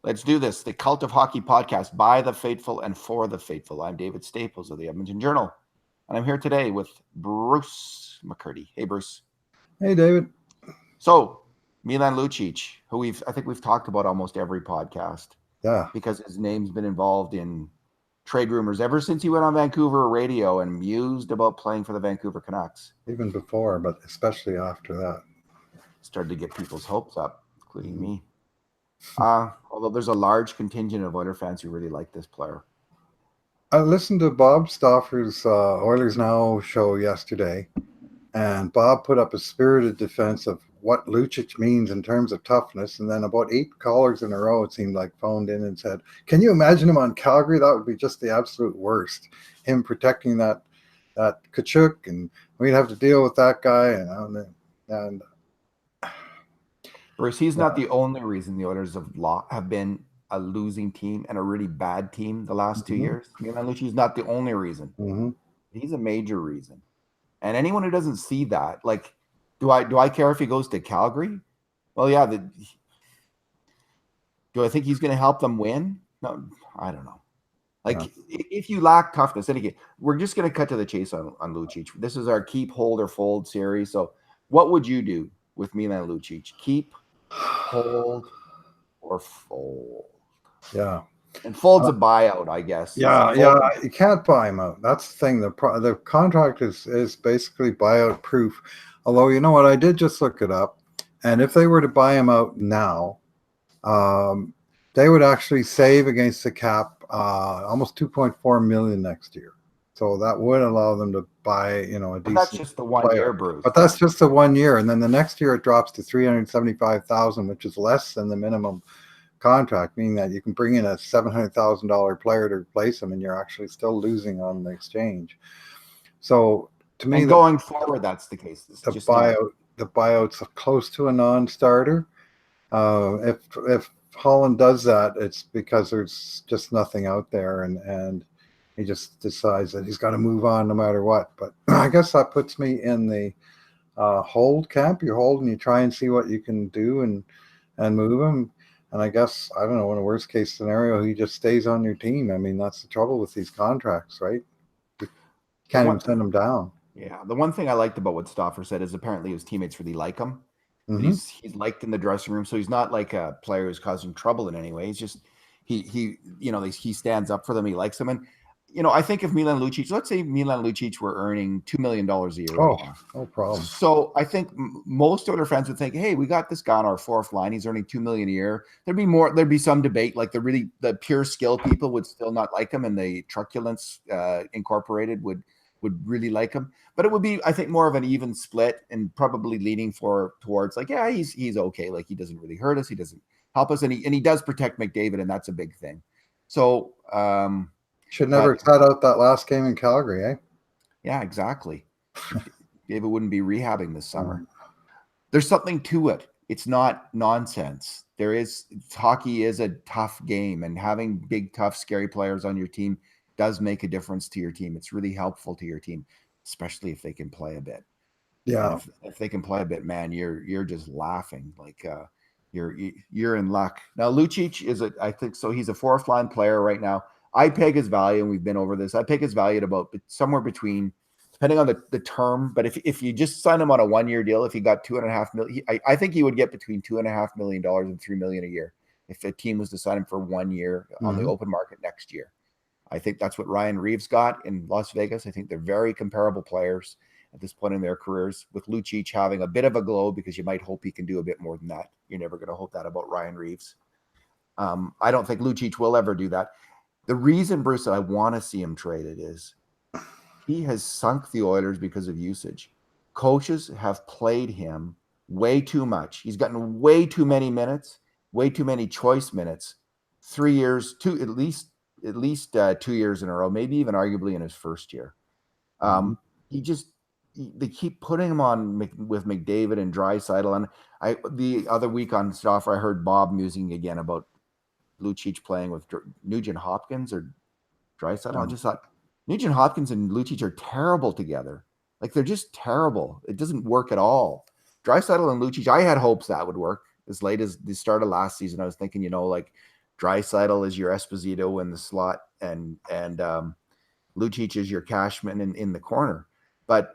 Let's do this. The Cult of Hockey podcast by the faithful and for the faithful. I'm David Staples of the Edmonton Journal, and I'm here today with Bruce McCurdy. Hey, Bruce. Hey, David. So, Milan Lucic, who I think we've talked about almost every podcast. Yeah. Because his name's been involved in trade rumors ever since he went on Vancouver radio and mused about playing for the Vancouver Canucks. Even before, but especially after that. Started to get people's hopes up, including me. Although there's a large contingent of Oilers fans who really like this player. I listened to Bob Stauffer's Oilers Now show yesterday, and Bob put up a spirited defense of what Lucic means in terms of toughness, and then about 8 callers in a row, it seemed like, phoned in and said, can you imagine him on Calgary? That would be just the absolute worst. Him protecting that Tkachuk, and we'd have to deal with that guy, and Bruce, he's not the only reason the Oilers have been a losing team and a really bad team the last 2 years. Milan Lucic is not the only reason. He's a major reason. And anyone who doesn't see that, like, do I care if he goes to Calgary? Well, yeah. Do I think he's going to help them win? No, I don't know. Like, if you lack toughness, and again, we're just going to cut to the chase on Lucic. This is our keep, hold, or fold series. So what would you do with Milan Lucic? Keep, hold, or fold? Yeah. And fold's a buyout, I guess. Yeah, you can't buy him out. That's the thing. The contract is basically buyout proof. Although, you know what? I did just look it up. And if they were to buy him out now, they would actually save against the cap almost $2.4 million next year. So that would allow them to buy, a decent. But that's just the 1 year, Bruce. But that's just the 1 year, and then the next year it drops to $375,000, which is less than the minimum contract, meaning that you can bring in a $700,000 player to replace him, and you're actually still losing on the exchange. So to me, going forward, that's the case. The buyout's close to a non-starter. If Holland does that, it's because there's just nothing out there, and he just decides that he's got to move on no matter what. But I guess that puts me in the hold camp. You hold and you try and see what you can do and move him. And I guess, I don't know, in a worst case scenario, he just stays on your team. I mean, that's the trouble with these contracts, right? You can't even send him down. Yeah. The one thing I liked about what Stauffer said is apparently his teammates really like him. He's liked in the dressing room. So he's not like a player who's causing trouble in any way. He's just, he stands up for them. He likes them. And, I think if Milan Lucic, let's say Milan Lucic were earning $2 million a year. Oh, no problem. So I think most Oilers fans would think, hey, we got this guy on our fourth line. He's earning $2 million a year. There'd be some debate. Like the pure skill people would still not like him, and the truculence incorporated would really like him. But it would be, I think, more of an even split, and probably leaning towards like, yeah, he's okay. Like, he doesn't really hurt us. He doesn't help us. And he does protect McDavid, and that's a big thing. So, should never cut out that last game in Calgary, eh? Yeah, exactly. David wouldn't be rehabbing this summer. There's something to it. It's not nonsense. Hockey is a tough game, and having big, tough, scary players on your team does make a difference to your team. It's really helpful to your team, especially if they can play a bit. Yeah. If they can play a bit, man, you're just laughing. Like, you're in luck. Now, Lucic I think so. He's a fourth line player right now. I peg his value, and we've been over this. I peg his value at about somewhere between, depending on the term, but if you just sign him on a 1 year deal, if he got $2.5 million, I think he would get between $2.5 million and $3 million a year if a team was to sign him for 1 year on the open market next year. I think that's what Ryan Reeves got in Las Vegas. I think they're very comparable players at this point in their careers, with Lucic having a bit of a glow because you might hope he can do a bit more than that. You're never going to hope that about Ryan Reeves. I don't think Lucic will ever do that. The reason, Bruce, that I want to see him traded is he has sunk the Oilers because of usage. Coaches have played him way too much. He's gotten way too many minutes, way too many choice minutes. 3 years, at least 2 years in a row, maybe even arguably in his first year. They keep putting him on with McDavid and Draisaitl. And the other week on Stauffer, I heard Bob musing again about Lucic playing with Nugent Hopkins or Draisaitl. I just thought Nugent Hopkins and Lucic are terrible together. Like, they're just terrible. It doesn't work at all. Draisaitl and Lucic, I had hopes that would work as late as the start of last season. I was thinking, like, Draisaitl is your Esposito in the slot, and Lucic is your Cashman in the corner. But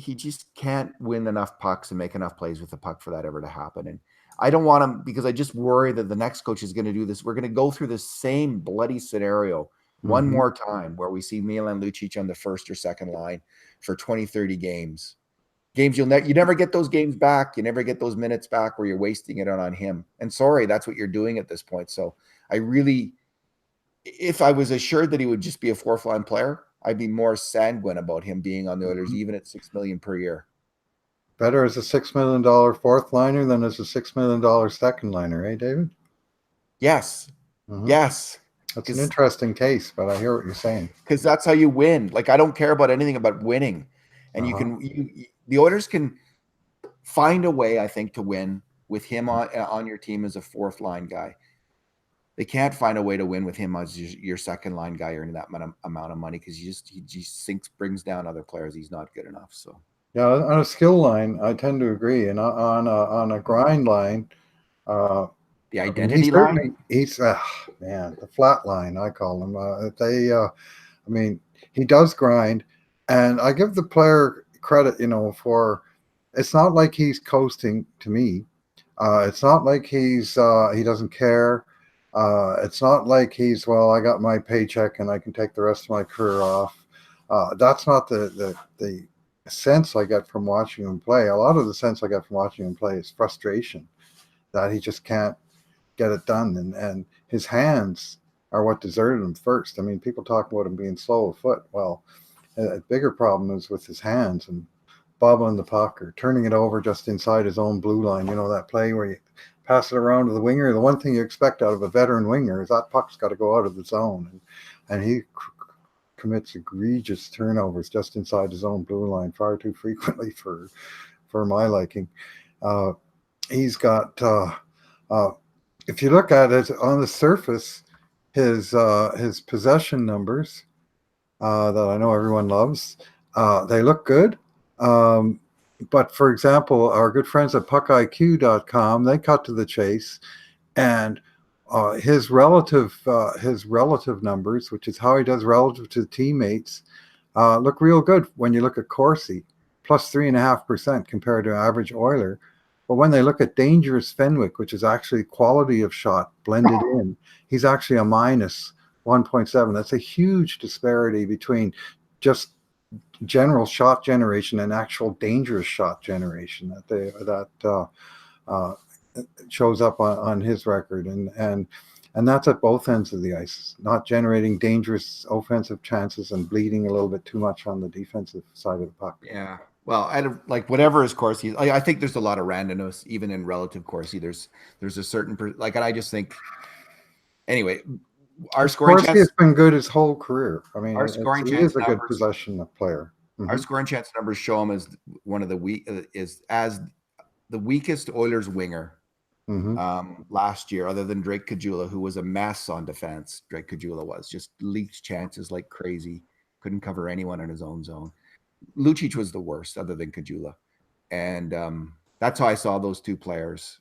he just can't win enough pucks and make enough plays with the puck for that ever to happen. And I don't want him, because I just worry that the next coach is going to do this. We're going to go through this same bloody scenario one more time, where we see Milan Lucic on the first or second line for 20, 30 games. You never get those games back. You never get those minutes back where you're wasting it on him. And sorry, that's what you're doing at this point. So if I was assured that he would just be a fourth line player, I'd be more sanguine about him being on the Oilers, even at $6 million per year. Better as a $6 million fourth liner than as a $6 million second liner, eh, David? Yes. Yes. That's an interesting case, but I hear what you're saying. Because that's how you win. Like, I don't care about anything about winning. And the Oilers can find a way, I think, to win with him on your team as a fourth line guy. They can't find a way to win with him as your second line guy earning that amount of money, because he just brings down other players. He's not good enough. So yeah, on a skill line, I tend to agree, and on a grind line, the identity line. He's the flat line, I call him. He does grind, and I give the player credit, for. It's not like he's coasting to me. It's not like he doesn't care. It's not like I got my paycheck and I can take the rest of my career off. That's not the sense I get from watching him play. A lot of the sense I get from watching him play is frustration that he just can't get it done. And his hands are what deserted him first. I mean, people talk about him being slow of foot. Well, a bigger problem is with his hands and bobbling the puck or turning it over just inside his own blue line. That play where you pass it around to the winger. The one thing you expect out of a veteran winger is that puck's got to go out of the zone. And he commits egregious turnovers just inside his own blue line far too frequently for my liking. He's got, if you look at it on the surface, his possession numbers that I know everyone loves, they look good. But for example, our good friends at puckiq.com, they cut to the chase, and his relative numbers, which is how he does relative to teammates, look real good when you look at Corsi, plus 3.5% compared to average Oiler. But when they look at dangerous Fenwick, which is actually quality of shot blended in, he's actually a minus 1.7. That's a huge disparity between just general shot generation and actual dangerous shot generation that shows up on his record, and that's at both ends of the ice, not generating dangerous offensive chances and bleeding a little bit too much on the defensive side of the puck. Yeah. Well, whatever his Corsi, I think there's a lot of randomness even in relative Corsi. There's a certain and I just think anyway. Our scoring chance has been good his whole career. I mean, our scoring he chance is a good possession player. Our scoring chance numbers show him as one of as the weakest Oilers winger last year, other than Drake Caggiula, who was a mess on defense. Drake Caggiula was just leaked chances like crazy, couldn't cover anyone in his own zone. Lucic was the worst, other than Caggiula, and that's how I saw those two players.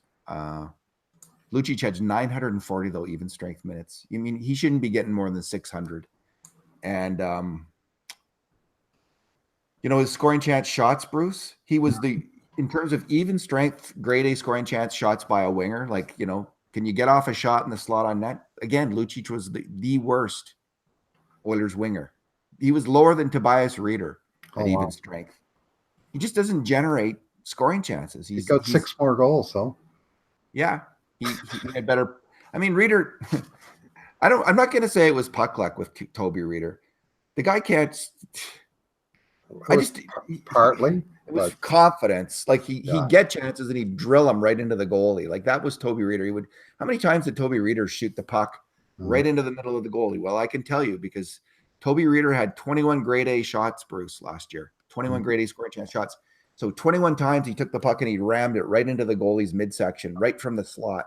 Lucic had 940 though even strength minutes. I mean, he shouldn't be getting more than 600. And his scoring chance shots, Bruce, he was in terms of even strength, grade A scoring chance shots by a winger. Like, can you get off a shot in the slot on net? Again, Lucic was the worst Oilers winger. He was lower than Tobias Reeder at even strength. He just doesn't generate scoring chances. He's got 6 more goals, though. Yeah. He had better. I mean, Reeder. I'm not going to say it was puck luck with Toby Reeder. The guy can't. Partly. It was confidence. Like he'd get chances and he'd drill them right into the goalie. Like that was Toby Reeder. How many times did Toby Reeder shoot the puck right into the middle of the goalie? Well, I can tell you because Toby Reeder had 21 grade A shots, Bruce, last year. 21 grade A scoring chance shots. So 21 times he took the puck and he rammed it right into the goalie's midsection, right from the slot.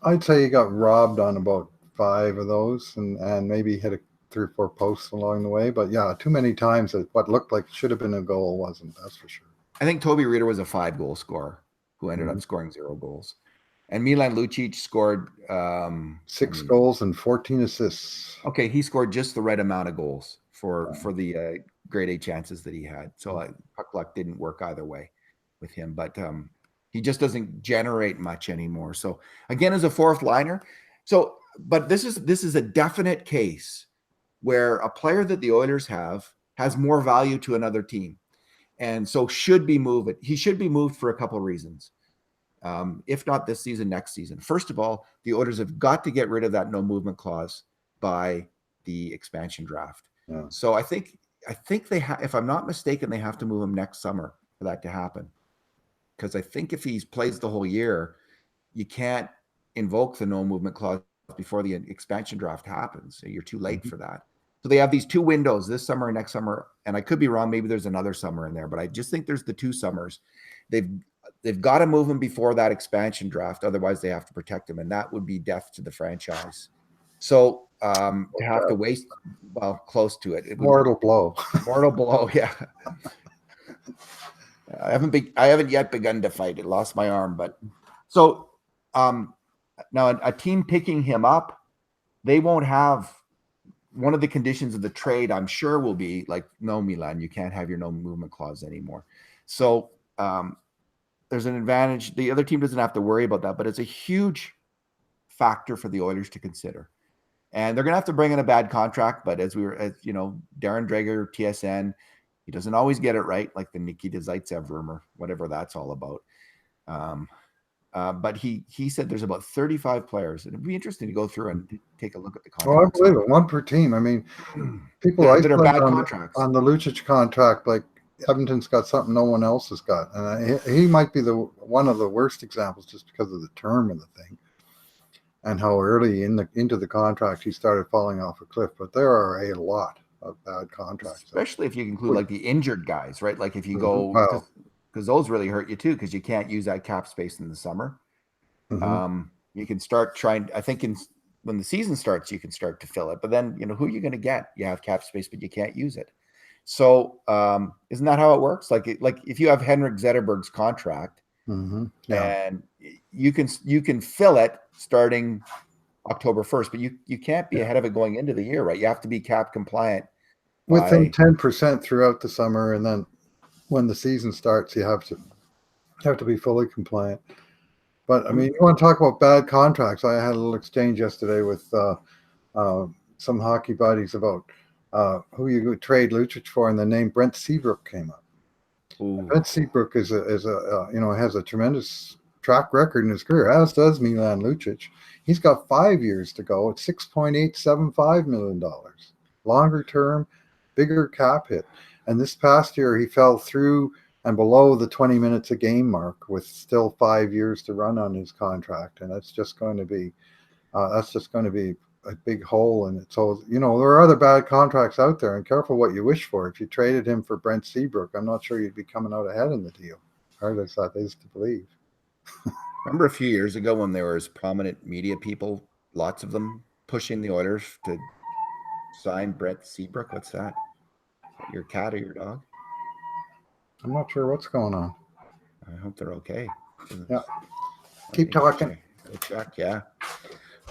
I'd say he got robbed on about 5 of those and maybe hit 3 or 4 posts along the way. But yeah, too many times that what looked like should have been a goal wasn't, that's for sure. I think Toby Reeder was a 5-goal scorer who ended up scoring 0 goals. And Milan Lucic scored 6 goals and 14 assists. Okay, he scored just the right amount of goals for the grade A chances that he had. So puck luck didn't work either way with him, but he just doesn't generate much anymore. So again, as a fourth liner, but this is a definite case where a player that the Oilers have has more value to another team, and so should be moved. He should be moved for a couple of reasons. If not this season, next season. First of all, the Oilers have got to get rid of that no movement clause by the expansion draft. Yeah. So I think they have, if I'm not mistaken, they have to move him next summer for that to happen. Because I think if he plays the whole year, you can't invoke the no movement clause before the expansion draft happens. So you're too late for that. So they have these 2 windows, this summer and next summer. And I could be wrong. Maybe there's another summer in there, but I just think there's the 2 summers. They've got to move him before that expansion draft. Otherwise, they have to protect him, and that would be death to the franchise. So to have to waste, close to it. Mortal blow. Mortal blow, yeah. I haven't yet begun to fight. It lost my arm, but so now a team picking him up, they won't have one of the conditions of the trade. I'm sure will be like, no, Milan, you can't have your no movement clause anymore. So there's an advantage. The other team doesn't have to worry about that, but it's a huge factor for the Oilers to consider. And they're going to have to bring in a bad contract. But as Darren Dreger, TSN, he doesn't always get it right, like the Nikita Zaitsev rumor, whatever that's all about. But he said there's about 35 players. And it'd be interesting to go through and take a look at the contracts. Well, I believe it. 1 per team. I mean, people that are bad contracts on the Lucic contract, like Edmonton's got something no one else has got, and he might be one of the worst examples just because of the term of the thing and how early into the contract he started falling off a cliff. But there are a lot of bad contracts, especially if you include like the injured guys, right? Like if you go, because those really hurt you too, because you can't use that cap space in the summer. You can start trying. I think when the season starts, you can start to fill it. But then who are you going to get? You have cap space, but you can't use it. So isn't that how it works? Like if you have Henrik Zetterberg's contract, and you can fill it starting October 1st, but you can't be ahead of it going into the year, right? You have to be cap compliant within 10% throughout the summer, and then when the season starts, you have to be fully compliant. But I mean, you want to talk about bad contracts? I had a little exchange yesterday with some hockey buddies about who you would trade Lucic for, and the name Brent Seabrook came up. Brent Seabrook has a tremendous track record in his career, as does Milan Lucic. He's got 5 years to go at $6.875 million, longer term, bigger cap hit. And this past year, he fell through and below the 20 minutes a game mark, with still 5 years to run on his contract, and that's just going to be a big hole in it. So, there are other bad contracts out there, and careful what you wish for. If you traded him for Brent Seabrook, I'm not sure you'd be coming out ahead in the deal. Hard as that is to believe. Remember a few years ago when there was prominent media people, lots of them, pushing the Oilers to sign Brent Seabrook? What's that? Your cat or your dog? I'm not sure what's going on. I hope they're okay. Yeah. Keep talking. Check, yeah.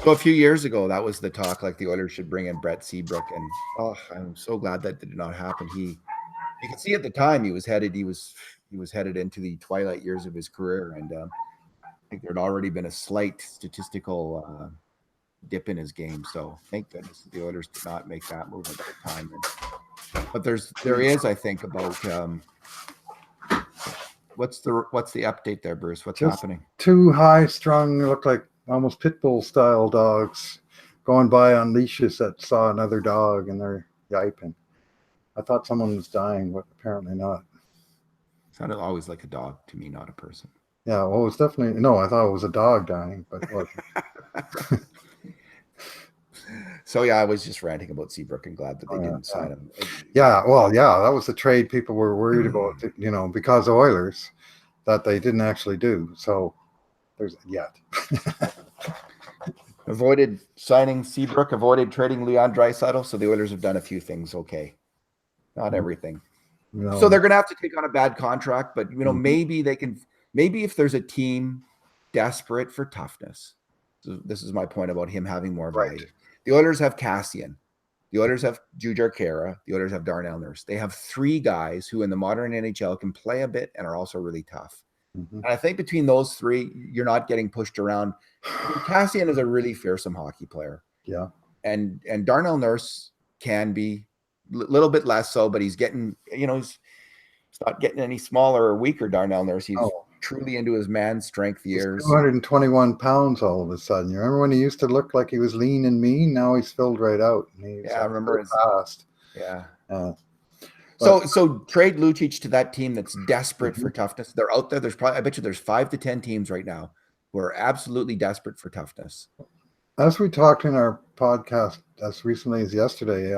So a few years ago, that was the talk, like the Oilers should bring in Brett Seabrook, and I'm so glad that did not happen. You could see at the time he was headed into the twilight years of his career, and I think there had already been a slight statistical dip in his game. So thank goodness the Oilers did not make that move at that time. But there is, I think, about what's the update there, Bruce? What's happening? 2 high-strung, look like almost pit bull style dogs going by on leashes that saw another dog, and they're yiping. I thought someone was dying, but apparently not. Sounded always like a dog to me, not a person. Yeah, well, it was definitely I thought it was a dog dying, but it wasn't. So yeah, I was just ranting about Seabrook and glad that they didn't sign him. Yeah, well, that was the trade people were worried about, because of Oilers, that they didn't actually do. So there's yet. Avoided signing Seabrook, avoided trading Leon Draisaitl, so the Oilers have done a few things okay. Not everything. So they're going to have to take on a bad contract, but maybe they can. Maybe if there's a team desperate for toughness. So this is my point about him having more Right. value. The Oilers have Cassian. The Oilers have Jujhar Khaira. The Oilers have Darnell Nurse. They have three guys who in the modern NHL can play a bit and are also really tough. Mm-hmm. And I think between those three, you're not getting pushed around. I mean, Cassian is a really fearsome hockey player. Yeah. And Darnell Nurse can be a little bit less so, but he's getting, he's not getting any smaller or weaker, Darnell Nurse. He's truly into his man strength years. He's 221 pounds all of a sudden. You remember when he used to look like he was lean and mean? Now he's filled right out. I remember his fast. Yeah. But, so trade Lucic to that team that's desperate for toughness. They're out there. I bet you there's 5 to 10 teams right now who are absolutely desperate for toughness. As we talked in our podcast as recently as yesterday,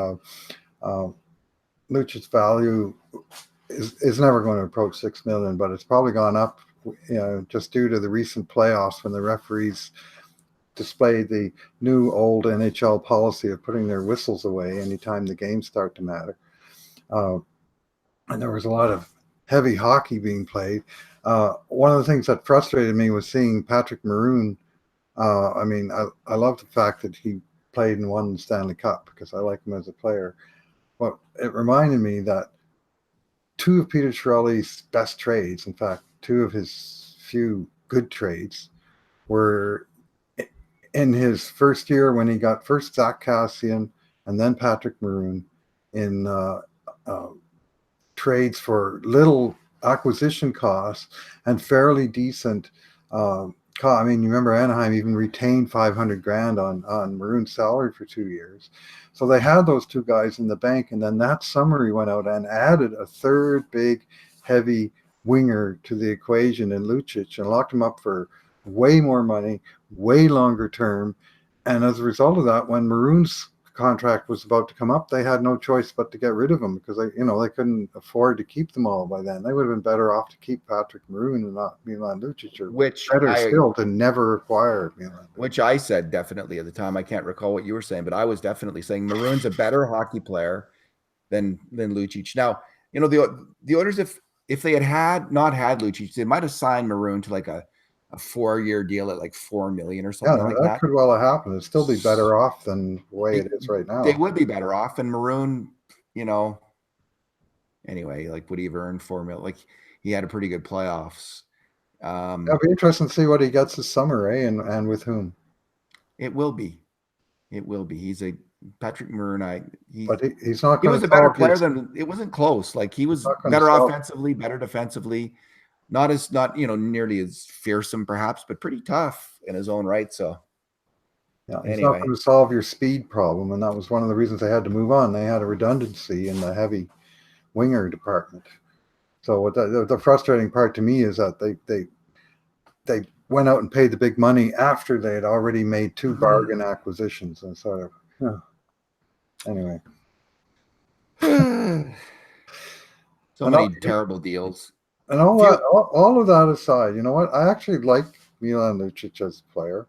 Lucic's value is never going to approach $6 million, but it's probably gone up, just due to the recent playoffs when the referees displayed the new old NHL policy of putting their whistles away anytime the games start to matter. And there was a lot of heavy hockey being played. One of the things that frustrated me was seeing Patrick Maroon. I love the fact that he played and won the Stanley Cup because I like him as a player. But it reminded me that two of Peter Chiarelli's best trades, in fact, two of his few good trades, were in his first year when he got first Zach Kassian and then Patrick Maroon in trades for little acquisition costs and fairly decent. You remember Anaheim even retained $500,000 on Maroon's salary for 2 years. So they had those two guys in the bank, and then that summer he went out and added a third big, heavy winger to the equation in Lucic and locked him up for way more money, way longer term. And as a result of that, when Maroon's contract was about to come up, they had no choice but to get rid of him because they couldn't afford to keep them all by then. They would have been better off to keep Patrick Maroon and not Milan Lucic, or still to never acquire Milan. Which I said definitely at the time. I can't recall what you were saying, but I was definitely saying Maroon's a better hockey player than Lucic. Now, the Oilers, if they had not had Lucic, they might have signed Maroon to like a 4-year deal at like $4 million or something like that. That could well have happened. It'd still be better off than the way it is right now. They would be better off. And Maroon, anyway, like would he have earned $4 million? Like he had a pretty good playoffs. It'll be interesting to see what he gets this summer, and with whom. It will be. He's a Patrick Maroon. He's not. He was a better player than it wasn't close. Like he was better offensively, better defensively. Not nearly as fearsome perhaps, but pretty tough in his own right. So yeah, he's not going to solve your speed problem, and that was one of the reasons they had to move on. They had a redundancy in the heavy winger department. So what the frustrating part to me is that they went out and paid the big money after they had already made 2 bargain acquisitions, and sort of anyway. So many terrible deals. And all of that aside, you know what? I actually like Milan Lucic as a player.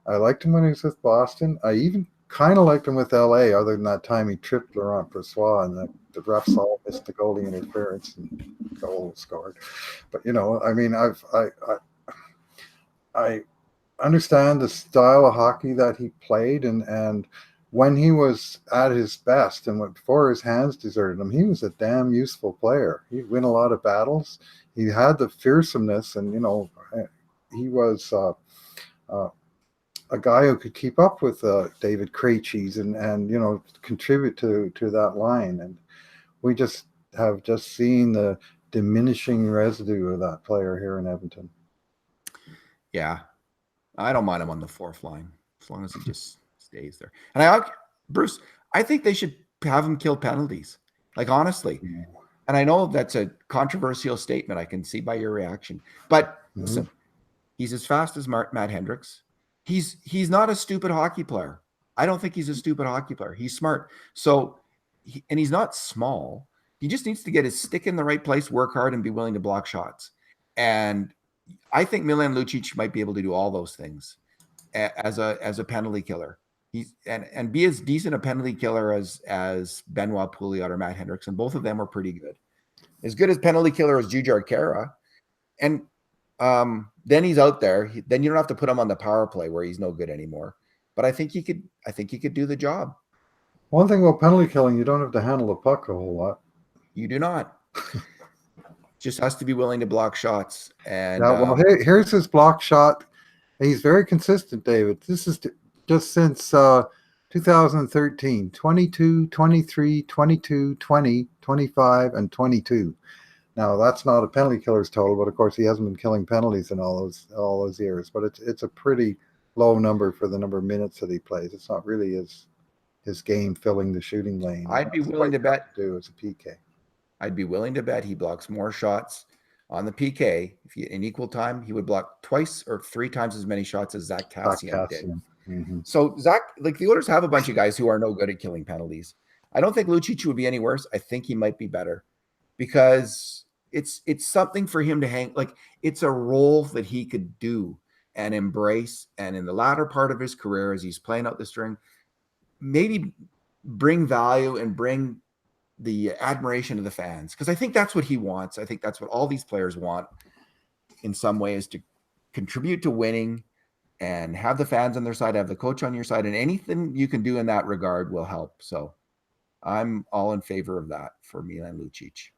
I liked him when he was with Boston. I even kind of liked him with LA, other than that time he tripped Laurent Brossoit and the refs all missed the goalie interference and goal was scored. But I understand the style of hockey that he played, and when he was at his best and before his hands deserted him, he was a damn useful player. He'd win a lot of battles. He had the fearsomeness, and he was a guy who could keep up with David Krejci and contribute to that line. And we just have seen the diminishing residue of that player here in Edmonton. Yeah, I don't mind him on the fourth line as long as he just stays there. And Bruce, I think they should have him kill penalties. Like honestly, and I know that's a controversial statement. I can see by your reaction, but listen, he's as fast as Matt Hendricks. He's not a stupid hockey player. I don't think he's a stupid hockey player. He's smart. So, and he's not small. He just needs to get his stick in the right place, work hard, and be willing to block shots. And I think Milan Lucic might be able to do all those things as a penalty killer. He's and be as decent a penalty killer as Benoit Pouliot or Matt Hendricks, and both of them are pretty good. As good as penalty killer as Jujhar Khaira. And then he's out there. Then you don't have to put him on the power play where he's no good anymore. But I think he could. I think he could do the job. One thing about penalty killing, you don't have to handle the puck a whole lot. You do not. Just has to be willing to block shots. And Yeah, well, here's his block shot. He's very consistent, David. This is just since 2013, 22, 23, 22, 20, 25, and 22. Now, that's not a penalty killer's total, but of course he hasn't been killing penalties in all those years. But it's a pretty low number for the number of minutes that he plays. It's not really his game filling the shooting lane. I'd be willing to bet do as a PK. I'd be willing to bet he blocks more shots on the PK. If he, in equal time, he would block twice or three times as many shots as Zach Kassian did. Mm-hmm. So Zach, like the Oilers have a bunch of guys who are no good at killing penalties. I don't think Lucic would be any worse. I think he might be better because it's something for him to hang. Like it's a role that he could do and embrace. And in the latter part of his career, as he's playing out the string, maybe bring value and bring the admiration of the fans, because I think that's what he wants. I think that's what all these players want in some way, is to contribute to winning and have the fans on their side, have the coach on your side, and anything you can do in that regard will help. So I'm all in favor of that for Milan Lucic.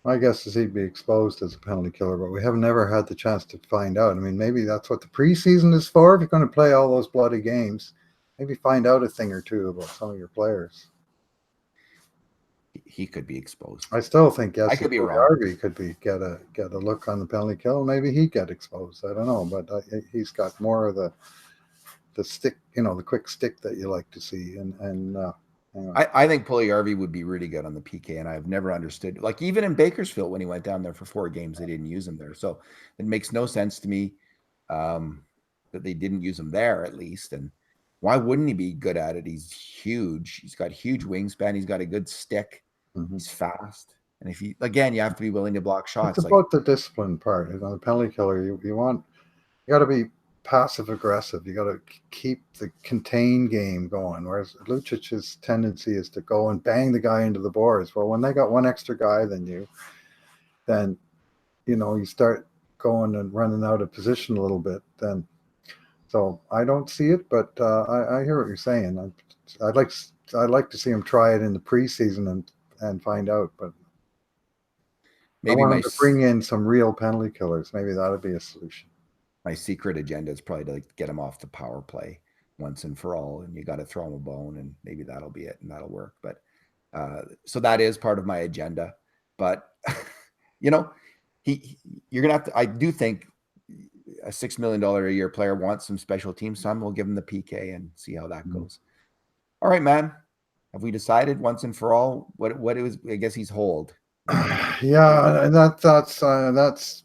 My guess is he'd be exposed as a penalty killer, but we have never had the chance to find out. I mean, maybe that's what the preseason is for. If you're going to play all those bloody games, maybe find out a thing or two about some of your players. He could be exposed. I still think yes. I could be wrong. Harvey could get a look on the penalty kill. Maybe he'd get exposed. I don't know, but he's got more of the stick, the quick stick that you like to see. And anyway. I think Puljujärvi would be really good on the PK, and I've never understood. Like even in Bakersfield, when he went down there for 4 games, they didn't use him there. So it makes no sense to me that they didn't use him there at least. And why wouldn't he be good at it? He's huge. He's got huge wingspan. He's got a good stick. Mm-hmm. He's fast. And if you have to be willing to block shots. It's about the discipline part. The penalty killer, you got to be passive aggressive. You got to keep the contained game going. Whereas Lucic's tendency is to go and bang the guy into the boards. Well, when they got one extra guy than you, then you start going and running out of position a little bit. Then, so I don't see it, but I hear what you're saying. I'd like to see him try it in the preseason and find out, but maybe I want him to bring in some real penalty killers. Maybe that would be a solution. My secret agenda is probably to get him off the power play once and for all, and you got to throw him a bone, and maybe that'll be it, and that'll work. But so that is part of my agenda. But you're gonna have to. I do think a $6 million a year player wants some special teams. Some we'll give him the PK and see how that goes. All right, man. Have we decided once and for all what it was? I guess he's hold. Yeah, and that's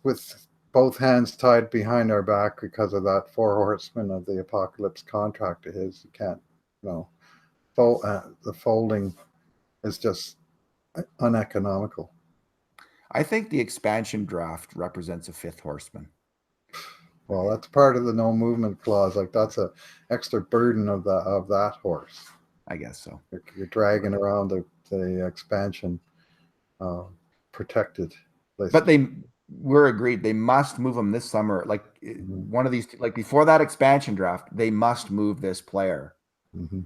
with both hands tied behind our back because of that 4 horsemen of the apocalypse contract of his. You can't, the folding is just uneconomical. I think the expansion draft represents a 5th horseman. Well, that's part of the no movement clause. Like that's a extra burden of that horse. I guess so. You're dragging around the expansion protected list. But we're agreed they must move him this summer. Like one of these, like before that expansion draft, they must move this player. Mm-hmm.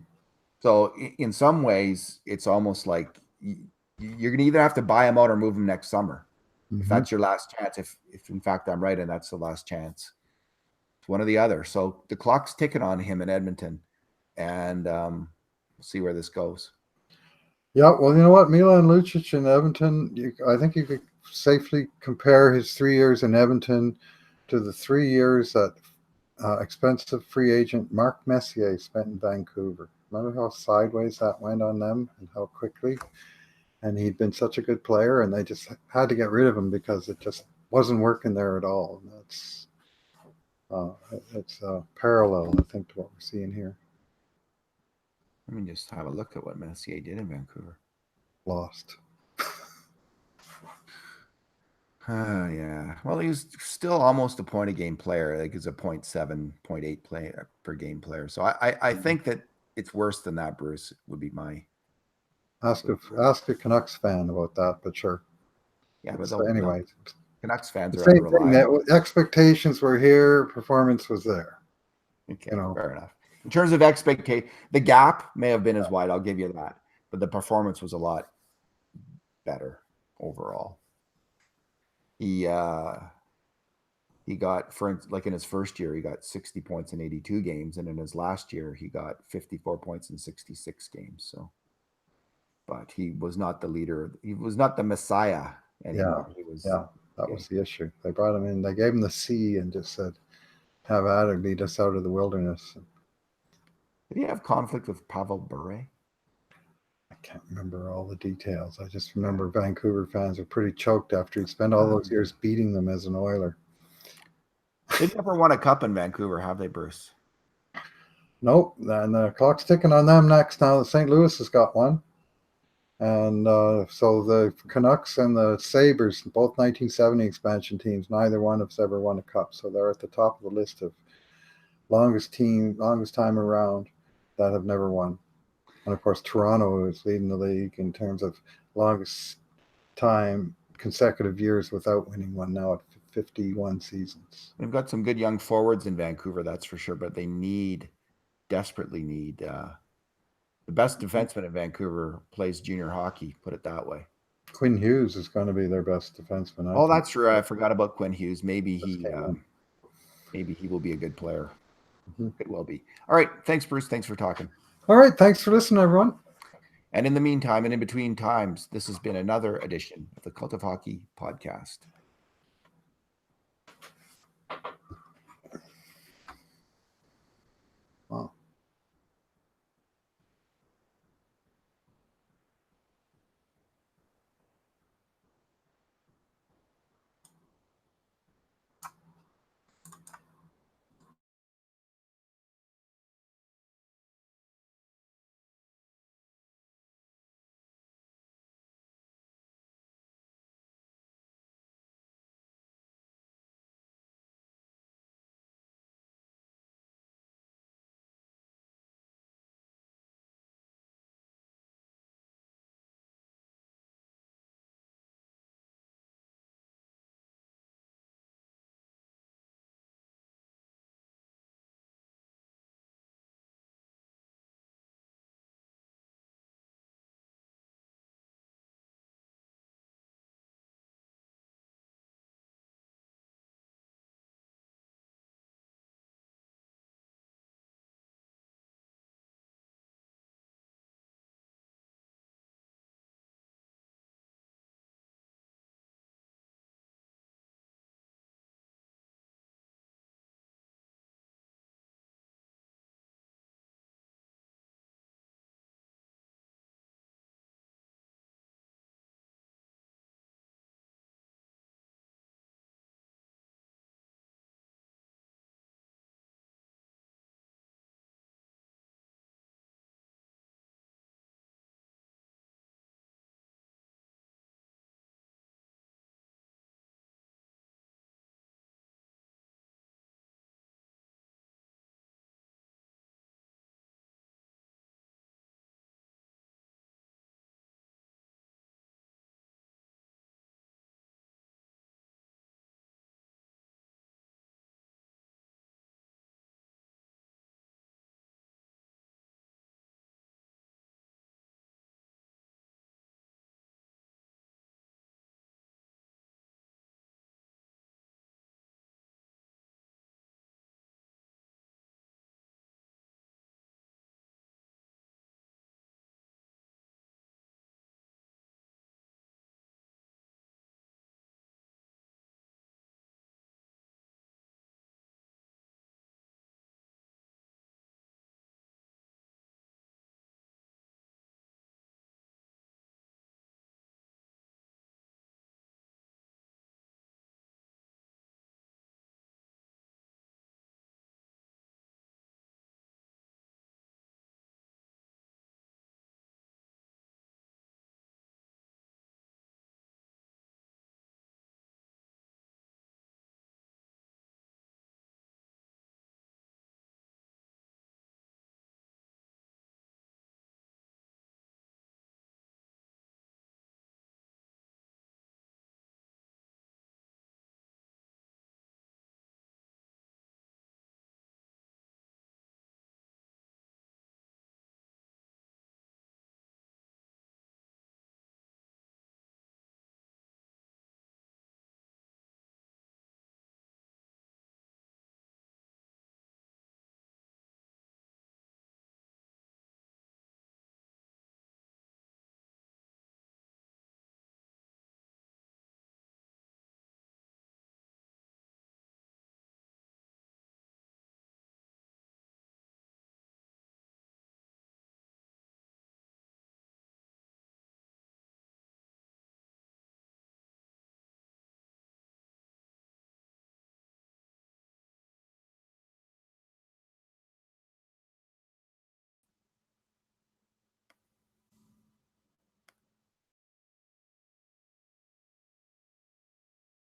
So in some ways, it's almost like you're going to either have to buy him out or move him next summer. Mm-hmm. If that's your last chance, if in fact I'm right and that's the last chance, it's one or the other. So the clock's ticking on him in Edmonton, and we'll see where this goes. Yeah, well, you know what? Milan Lucic in Edmonton, I think you could safely compare his 3 years in Edmonton to the 3 years that expensive free agent Mark Messier spent in Vancouver. Remember how sideways that went on them and how quickly? And he'd been such a good player, and they just had to get rid of him because it just wasn't working there at all. And it's parallel, I think, to what we're seeing here. Let me just have a look at what Messier did in Vancouver. Lost. Yeah. Well, he was still almost a point a game player. Like he's a 0.7, 0.8 player per game player. So I think that it's worse than that, Bruce, would be my. Ask a Canucks fan about that, but sure. Yeah, but so anyway, Canucks fans The are same thing. unreliable. That expectations were here, performance was there. Okay, You know, fair enough. In terms of expectation, the gap may have been as wide. I'll give you that, but the performance was a lot better overall. He got, for like in his first year, he got 60 points in 82 games, and in his last year, he got 54 points in 66 games. So, but he was not the leader. He was not the Messiah anymore. He was that was the issue. They brought him in. They gave him the C and just said, "Have at it, lead us out of the wilderness." Did he have conflict with Pavel Bure? I can't remember all the details. I just remember Vancouver fans were pretty choked after he'd spent all those years beating them as an Oiler. They never won a cup in Vancouver, have they, Bruce? Nope. And the clock's ticking on them next. Now St. Louis has got one. And so the Canucks and the Sabres, both 1970 expansion teams, neither one has ever won a cup. So they're at the top of the list of longest time around that have never won. And of course, Toronto is leading the league in terms of longest time consecutive years without winning one, now at 51 seasons. They've got some good young forwards in Vancouver, that's for sure, but they desperately need the best defenseman in Vancouver plays junior hockey, put it that way. Quinn Hughes is going to be their best defenseman. Oh, that's true. I forgot about Quinn Hughes. Maybe he will be a good player. Mm-hmm. Could well be. All right. Thanks, Bruce. Thanks for talking. All right. Thanks for listening, everyone. And in the meantime, and in between times, this has been another edition of the Cult of Hockey podcast.